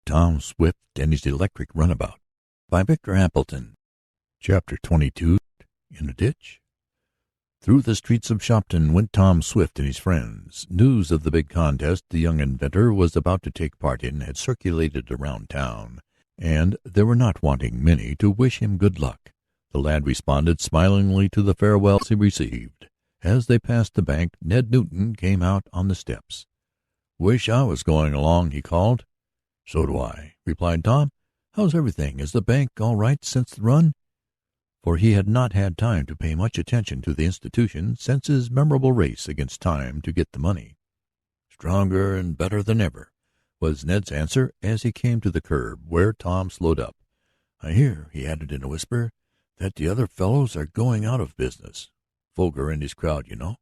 Tom Swift and His Electric Runabout by Victor Appleton. Chapter 22. In a Ditch. Through the streets of Shopton went Tom Swift and his friends. News of the big contest the young inventor was about to take part in had circulated around town, and there were not wanting many to wish him good luck. The lad responded smilingly to the farewells he received. As they passed the bank, Ned Newton came out on the steps. "Wish I was going along," he called. "So do I," replied Tom. "How's everything? Is the bank all right since the run?" For he had not had time to pay much attention to the institution since his memorable race against time to get the money. "Stronger and better than ever," was Ned's answer as he came to the curb, where Tom slowed up. "I hear," he added in a whisper, "that the other fellows are going out of business. Foger and his crowd, you know.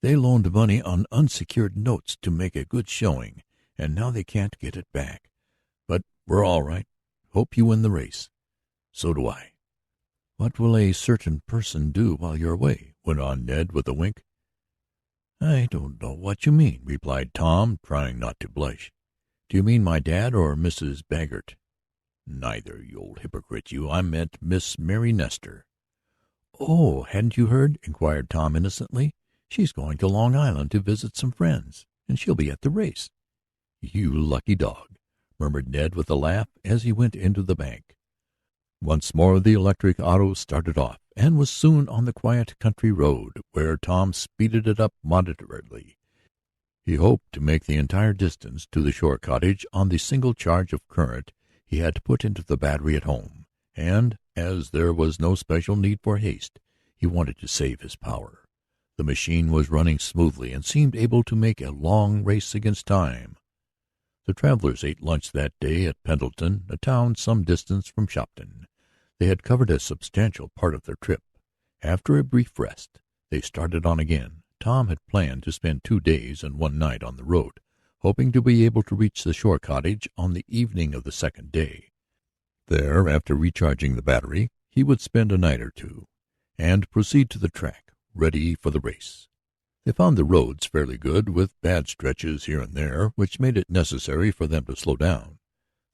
They loaned money on unsecured notes to make a good showing, and now they can't get it back. But we're all right. Hope you win the race." "So do I." "What will a certain person do while you're away?" went on Ned with a wink. "I don't know what you mean," replied Tom, trying not to blush. "Do you mean my dad or Mrs. Baggert?" "Neither, you old hypocrite, you. I meant Miss Mary Nestor." "Oh, hadn't you heard?" inquired Tom innocently. "She's going to Long Island to visit some friends, and she'll be at the race." "You lucky dog," murmured Ned with a laugh as he went into the bank. Once more the electric auto started off, and was soon on the quiet country road, where Tom speeded it up moderately. He hoped to make the entire distance to the shore cottage on the single charge of current he had to put into the battery at home, and, as there was no special need for haste, he wanted to save his power. The machine was running smoothly and seemed able to make a long race against time. The travelers ate lunch that day at Pendleton, a town some distance from Shopton. They had covered a substantial part of their trip. After a brief rest, they started on again. Tom had planned to spend 2 days and 1 night on the road, hoping to be able to reach the shore cottage on the evening of the second day. There, after recharging the battery, he would spend a night or two, and proceed to the track, ready for the race. They found the roads fairly good, with bad stretches here and there, which made it necessary for them to slow down.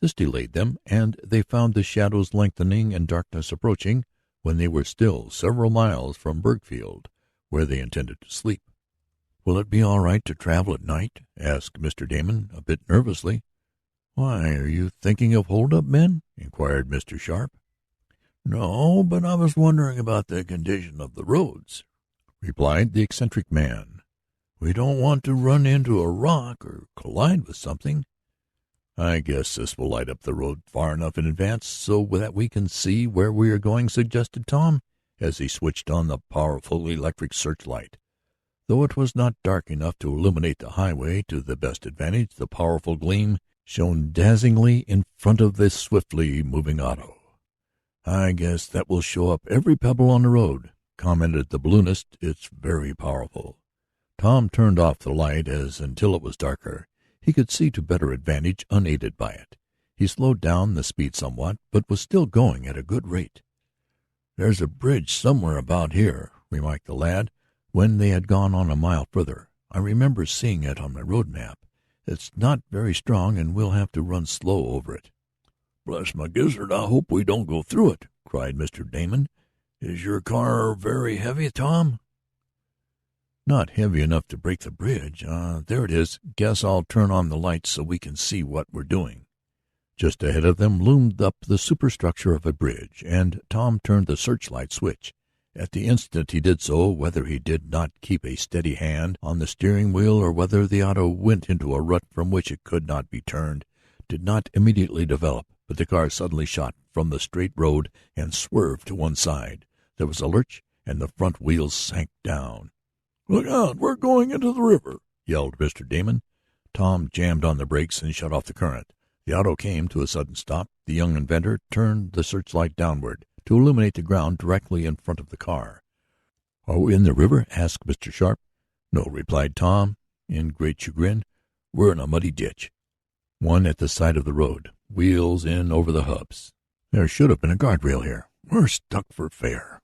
This delayed them, and they found the shadows lengthening and darkness approaching when they were still several miles from Burgfield, where they intended to sleep. "Will it be all right to travel at night?" asked Mr. Damon, a bit nervously. "Why, are you thinking of hold-up men?" inquired Mr. Sharp. "No, but I was wondering about the condition of the roads," replied the eccentric man. "We don't want to run into a rock or collide with something." "I guess this will light up the road far enough in advance so that we can see where we are going," suggested Tom, as he switched on the powerful electric searchlight. Though it was not dark enough to illuminate the highway to the best advantage, the powerful gleam shone dazzlingly in front of the swiftly moving auto. "I guess that will show up every pebble on the road," commented the balloonist. "It's very powerful." Tom turned off the light, as until it was darker he could see to better advantage unaided by it. He slowed down the speed somewhat, but was still going at a good rate. "There's a bridge somewhere about here," remarked the lad, when they had gone on a mile further. "I remember seeing it on my road map. It's not very strong, and we'll have to run slow over it." "Bless my gizzard, I hope we don't go through it," cried Mr. Damon. "Is your car very heavy, Tom?" "Not heavy enough to break the bridge. There it is. Guess I'll turn on the lights so we can see what we're doing." Just ahead of them loomed up the superstructure of a bridge, and Tom turned the searchlight switch. At the instant he did so, whether he did not keep a steady hand on the steering wheel or whether the auto went into a rut from which it could not be turned, did not immediately develop, but the car suddenly shot from the straight road and swerved to one side. There was a lurch, and the front wheels sank down. "Look out, we're going into the river," yelled Mr. Damon. Tom jammed on the brakes and shut off the current. The auto came to a sudden stop. The young inventor turned the searchlight downward to illuminate the ground directly in front of the car. "Are we in the river?" asked Mr. Sharp. "No," replied Tom, in great chagrin. "We're in a muddy ditch, one at the side of the road, wheels in over the hubs. There should have been a guard rail here. We're stuck for fair."